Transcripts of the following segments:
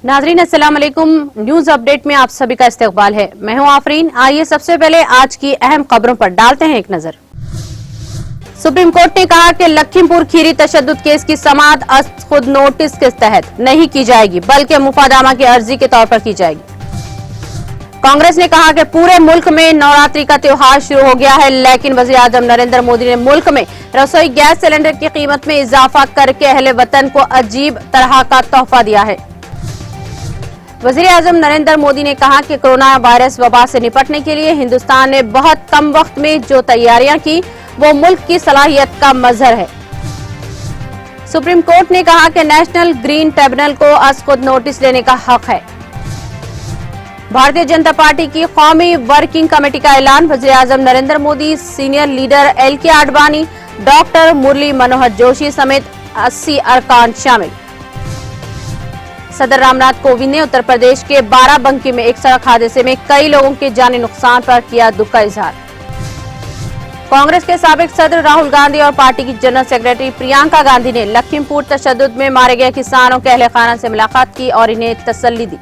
नाजरीन अस्सलाम वालेकुम। न्यूज अपडेट में आप सभी का इस्तकबाल है। मैं हूं आफरीन। आइए सबसे पहले आज की अहम खबरों पर डालते हैं एक नजर। सुप्रीम कोर्ट ने कहा कि लखीमपुर खीरी तशद्दुद केस की समाअत खुद नोटिस के तहत नहीं की जाएगी, बल्कि मुफादामा की अर्जी के तौर पर की जाएगी। कांग्रेस ने कहा कि पूरे मुल्क में नवरात्रि का त्योहार शुरू हो गया है, लेकिन वजीर आजम नरेंद्र मोदी ने मुल्क में रसोई गैस सिलेंडर की कीमत में इजाफा करके अहले वतन को अजीब तरह का तोहफा दिया है। वजीर आजम नरेंद्र मोदी ने कहा कि कोरोना वायरस वबा से निपटने के लिए हिंदुस्तान ने बहुत कम वक्त में जो तैयारियां की वो मुल्क की सलाहियत का मजहर है। सुप्रीम कोर्ट ने कहा कि नेशनल ग्रीन ट्रिब्यूनल को आज खुद नोटिस लेने का हक है। भारतीय जनता पार्टी की कौमी वर्किंग कमेटी का ऐलान। वजीर आजम Narendra Modi, senior leader LK Advani, doctor Murli Manohar Joshi समेत 80 अरकान शामिल। सदर रामनाथ कोविंद ने उत्तर प्रदेश के बाराबंकी में एक सड़क हादसे में कई लोगों के जानी नुकसान पर किया दुख का इजहार। कांग्रेस के साबिक सदर राहुल गांधी और पार्टी की जनरल सेक्रेटरी प्रियंका गांधी ने लखीमपुर तशद्दुद में मारे गए किसानों के अहले खाना से मुलाकात की और इन्हें तसल्ली दी।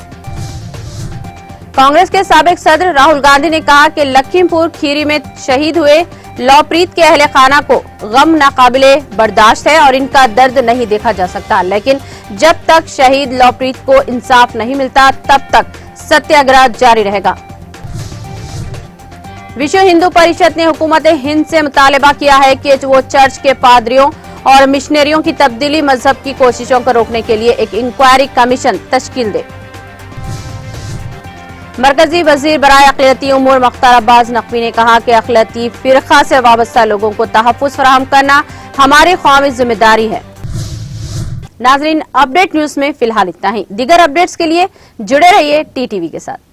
कांग्रेस के साबिक सदर राहुल गांधी ने कहा कि लखीमपुर खीरी में शहीद हुए लवप्रीत के अहले खाना को गम नाकाबिले बर्दाश्त है और इनका दर्द नहीं देखा जा सकता, लेकिन जब तक शहीद लवप्रीत को इंसाफ नहीं मिलता तब तक सत्याग्रह जारी रहेगा। विश्व हिंदू परिषद ने हुकूमत हिंद से मुतालबा किया है कि वो चर्च के पादरियों और मिशनरियों की तब्दीली मजहब की कोशिशों को रोकने के लिए एक इंक्वायरी कमीशन तश्कील दे। मरकजी वजीर बराए अक़लियती उमूर मुख्तार अब्बास नकवी ने कहा कि अक़लियती फ़िरक़ा से वाबस्ता लोगों को तहफ़्फ़ुज़ फराहम करना हमारी क़ौमी जिम्मेदारी है। नाज़रीन, अपडेट न्यूज में फिलहाल इतना ही। दीगर अपडेट्स के लिए जुड़े रहिए TTV के साथ।